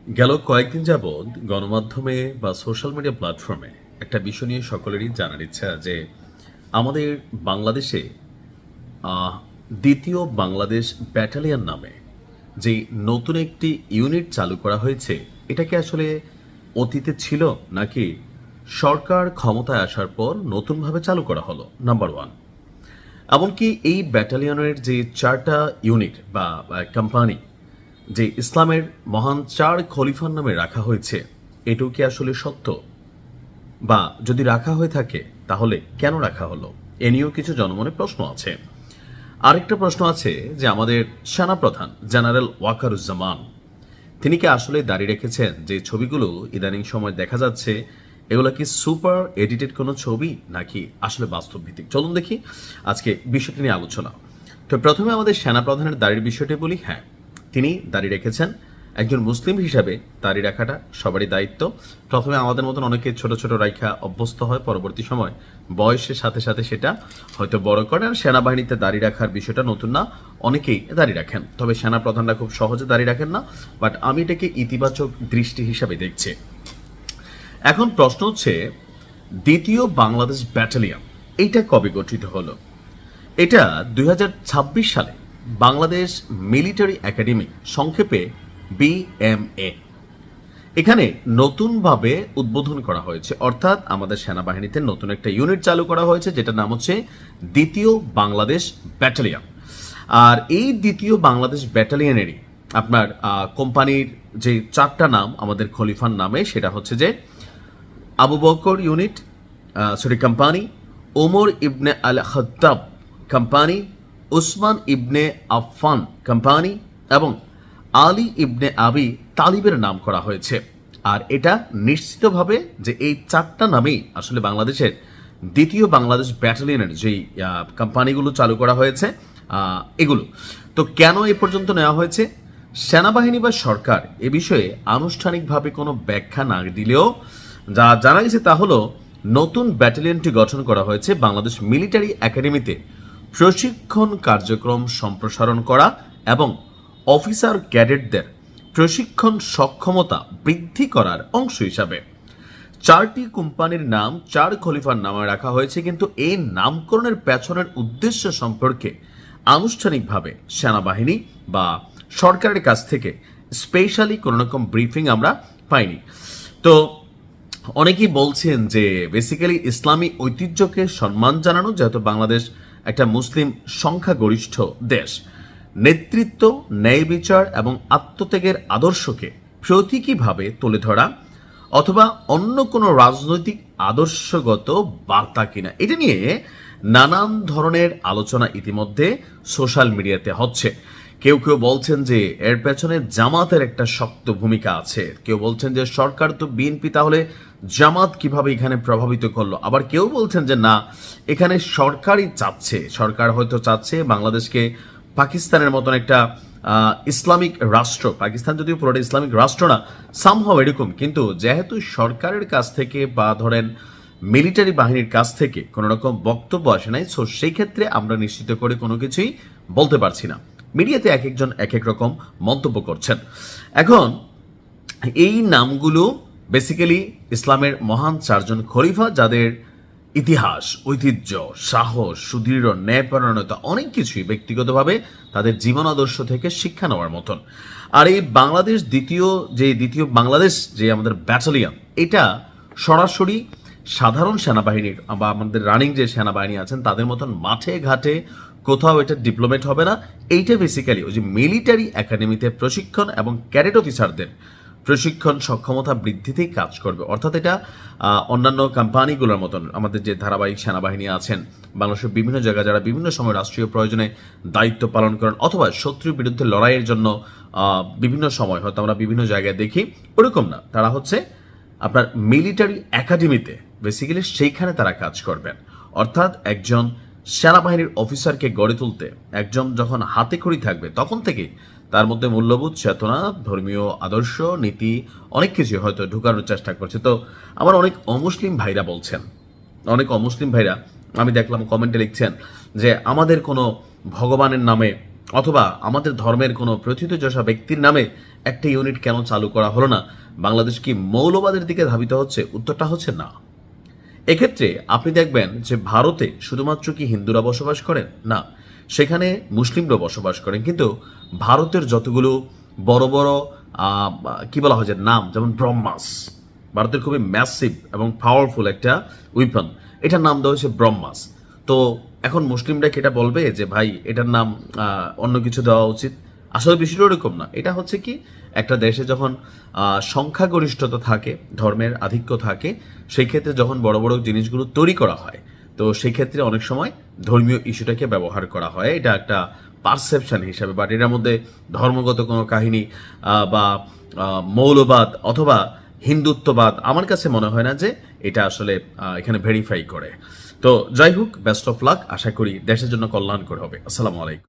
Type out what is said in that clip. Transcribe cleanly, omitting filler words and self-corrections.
গেল কয়েকদিন যাবৎ গণমাধ্যমে বা সোশ্যাল মিডিয়া প্ল্যাটফর্মে একটা বিষয় নিয়ে সকলেরই জানার ইচ্ছা যে আমাদের বাংলাদেশে আহ, দ্বিতীয় বাংলাদেশ ব্যাটালিয়ন নামে যে নতুন একটি ইউনিট চালু করা হয়েছে, এটা কি আসলে অতীতে ছিল নাকি সরকার ক্ষমতায় আসার পর নতুনভাবে চালু করা হলো? Number one. এমনকি এই ব্যাটালিয়নের যে চারটা ইউনিট বা কোম্পানি যে ইসলামের মহান চার খলিফার নামে রাখা হয়েছে, এটাও কি আসলে সত্য? বা যদি রাখা হয়ে থাকে তাহলে কেন রাখা হলো? এ নিয়েও কিছু জনমনে প্রশ্ন আছে। আরেকটা প্রশ্ন আছে যে আমাদের সেনাপ্রধান জেনারেল ওয়াকারুজ্জামান, তিনি কি আসলে দাঁড়িয়ে রেখেছেন? যে ছবিগুলো ইদানিং সময় দেখা যাচ্ছে, এগুলো কি সুপার এডিটেড কোনো ছবি নাকি আসলে বাস্তব ভিত্তিক? চলুন দেখি আজকে বিষয়টি নিয়ে আলোচনা। তো প্রথমে আমাদের সেনাপ্রধানের দাড়ির বিষয়টি বলি। হ্যাঁ, তিনি দাড়ি রেখেছেন। একজন মুসলিম হিসাবে দাড়ি রাখাটা সবারই দায়িত্ব। প্রথমে আমাদের মতন অনেকে ছোট ছোট রাখা অভ্যস্ত হয়, পরবর্তী সময় বয়সের সাথে সাথে সেটা হয়তো বড় করে। আর সেনাবাহিনীতে দাড়ি রাখার বিষয়টা নতুন না, অনেকেই দাড়ি রাখেন, তবে সেনাপ্রধানরা খুব সহজে দাড়ি রাখেন না। বাট আমি এটাকে ইতিবাচক দৃষ্টি হিসাবে দেখছি। এখন প্রশ্ন হচ্ছে, দ্বিতীয় বাংলাদেশ ব্যাটালিয়ন এইটা কবে গঠিত হলো? এটা 2026 সালে বাংলাদেশ মিলিটারি একাডেমি, সংক্ষেপে বিএমএ, এখানে নতুনভাবে উদ্বোধন করা হয়েছে। অর্থাৎ আমাদের সেনাবাহিনীতে নতুন একটা ইউনিট চালু করা হয়েছে, যেটার নাম হচ্ছে দ্বিতীয় বাংলাদেশ ব্যাটালিয়ন। আর এই দ্বিতীয় বাংলাদেশ ব্যাটালিয়নেরই আপনার কোম্পানির যে চারটা নাম আমাদের খলিফার নামে, সেটা হচ্ছে যে আবু বকর ইউনিট, কোম্পানি, ওমর ইবনে আল খত্তাব কোম্পানি, উসমান ইবনে আফফান কোম্পানি এবং আলী ইবনে আবি তালিবের নাম করা হয়েছে। আর এটা নিশ্চিতভাবে যে এই চারটা নামেই আসলে বাংলাদেশের দ্বিতীয় বাংলাদেশ ব্যাটালিয়নের যেই কোম্পানিগুলো চালু করা হয়েছে এগুলো। তো কেন এ পর্যন্ত নেওয়া হয়েছে? সেনাবাহিনী বা সরকার এ বিষয়ে আনুষ্ঠানিকভাবে কোনো ব্যাখ্যা না দিলেও যা জানা গেছে তা হলো, নতুন ব্যাটালিয়নটি গঠন করা হয়েছে বাংলাদেশ মিলিটারি একাডেমিতে প্রশিক্ষণ কার্যক্রম সম্প্রসারণ করা এবং অফিসার ক্যাডেটদের প্রশিক্ষণ সক্ষমতা বৃদ্ধি করার অংশ হিসাবে। চারটি কোম্পানির নাম চার খলিফার নামে রাখা হয়েছে, কিন্তু এই নামকরণের পেছনের উদ্দেশ্য সম্পর্কে আনুষ্ঠানিকভাবে সেনাবাহিনী বা সরকারের কাছ থেকে স্পেশালি কোনো রকম ব্রিফিং আমরা পাইনি। তো অনেকেই বলছেন যে বেসিক্যালি ইসলামী ঐতিহ্যকে সম্মান জানানো, যেহেতু বাংলাদেশ একটা মুসলিম সংখ্যাগরিষ্ঠ দেশ, নেতৃত্ব, ন্যায় বিচার এবং আত্মত্যাগের আদর্শকে প্রতীকীভাবে তুলে ধরা, অথবা অন্য কোনো রাজনৈতিক আদর্শগত বার্তা কিনা, এটা নিয়ে নানান ধরনের আলোচনা ইতিমধ্যে সোশ্যাল মিডিয়াতে হচ্ছে। কেউ কেউ বলছেন যে এর পেছনে জামাতের একটা শক্ত ভূমিকা আছে, কেউ বলছেন যে সরকার তো বিএনপি, তাহলে জামাত কিভাবে এখানে প্রভাবিত করলো। আবার কেউ বলছেন যে না, এখানে সরকারই চাচ্ছে, সরকার হয়তো চাচ্ছে বাংলাদেশকে পাকিস্তানের মতন একটা ইসলামিক রাষ্ট্র, পাকিস্তান যদিও পুরোটা ইসলামিক রাষ্ট্র না, সামহাও এরকম, কিন্তু যেহেতু সরকারের কাছ থেকে বা ধরেন মিলিটারি বাহিনীর কাছ থেকে কোনো রকম বক্তব্য আসে নাই, সো সেই ক্ষেত্রে আমরা নিশ্চিত করে কোনো কিছুই বলতে পারছি না। মিডিয়াতে এক একজন এক এক রকম মন্তব্য করছেন। এখন এই নামগুলো বেসিক্যালি ইসলামের মহান চারজন খলিফা, যাদের ইতিহাস, ঐতিহ্য, সাহস, সুদৃঢ় ন্যায়পরায়ণতা, অনেক কিছুই ব্যক্তিগতভাবে তাদের জীবন আদর্শ থেকে শিক্ষা নেওয়ার মতন। আর এই বাংলাদেশ দ্বিতীয় বাংলাদেশ যে আমাদের ব্যাটালিয়ন, এটা সরাসরি সাধারণ সেনাবাহিনীর বা আমাদের রানিং যে সেনাবাহিনী আছেন তাদের মতন মাঠে ঘাটে কোথাও এটা ডিপ্লোমেট হবে না। এইটা বেসিক্যালি ওই যে মিলিটারি একাডেমিতে প্রশিক্ষণ এবং ক্যাডেট অফিসারদের প্রশিক্ষণ সক্ষমতা বৃদ্ধিতেই কাজ করবে। অর্থাৎ এটা অন্যান্য কোম্পানিগুলোর মতন আমাদের যে ধারাবাহিক সেনাবাহিনী আছেন বাংলাদেশের বিভিন্ন জায়গায়, যারা বিভিন্ন সময় রাষ্ট্রীয় প্রয়োজনে দায়িত্ব পালন করেন অথবা শত্রুর বিরুদ্ধে লড়াইয়ের জন্য বিভিন্ন সময় হয়তো আমরা বিভিন্ন জায়গায় দেখি, ওরকম না, তারা হচ্ছে আপনার মিলিটারি একাডেমিতে বেসিক্যালি সেইখানে তারা কাজ করবেন। অর্থাৎ একজন সেনাবাহিনীর অফিসারকে গড়ে তুলতে একজন যখন হাতে খড়ি থাকবে, তখন থেকেই তার মধ্যে মূল্যবোধ, চেতনা, ধর্মীয় আদর্শ, নীতি, অনেক কিছু হয়তো ঢুকানোর চেষ্টা করছে। তো আমার অনেক অমুসলিম ভাইরা বলছেন, আমি দেখলাম কমেন্টে লিখছেন যে আমাদের কোনো ভগবানের নামে অথবা আমাদের ধর্মের কোনো প্রথিতযশা ব্যক্তির নামে একটা ইউনিট কেন চালু করা হলো না? বাংলাদেশ কি মৌলবাদের দিকে ধাবিত হচ্ছে? উত্তরটা হচ্ছে না। এক্ষেত্রে আপনি দেখবেন যে ভারতে শুধুমাত্র কি হিন্দুরা বসবাস করেন? না, সেখানে মুসলিমরা বসবাস করেন। কিন্তু ভারতের যতগুলো বড় বড় কি বলা হয় যে নাম, যেমন ব্রহ্মাস, ভারতের খুবই ম্যাসিভ এবং পাওয়ারফুল একটা উইপন, এটার নাম দেওয়া হয়েছে ব্রহ্মাস। তো এখন মুসলিমরা কি এটা বলবে যে ভাই এটার নাম অন্য কিছু দেওয়া উচিত? আসলে বিষয়টা ওরকম না। এটা হচ্ছে কি, একটা দেশে যখন সংখ্যাগরিষ্ঠতা থাকে, ধর্মের আধিক্য থাকে, সেই ক্ষেত্রে যখন বড় বড় জিনিসগুলো তৈরি করা হয়, তো সেই ক্ষেত্রে অনেক সময় ধর্মীয় ইস্যুটাকে ব্যবহার করা হয়। এটা একটা পারসেপশন হিসাবে, বাট এটার মধ্যে ধর্মগত কোনো কাহিনী বা মৌলবাদ অথবা হিন্দুত্ববাদ আমার কাছে মনে হয় না যে এটা আসলে এখানে ভেরিফাই করে। তো যাই হোক, বেস্ট অফ লাক। আশা করি দেশের জন্য কল্যাণকর হবে। আসসালামু আলাইকুম।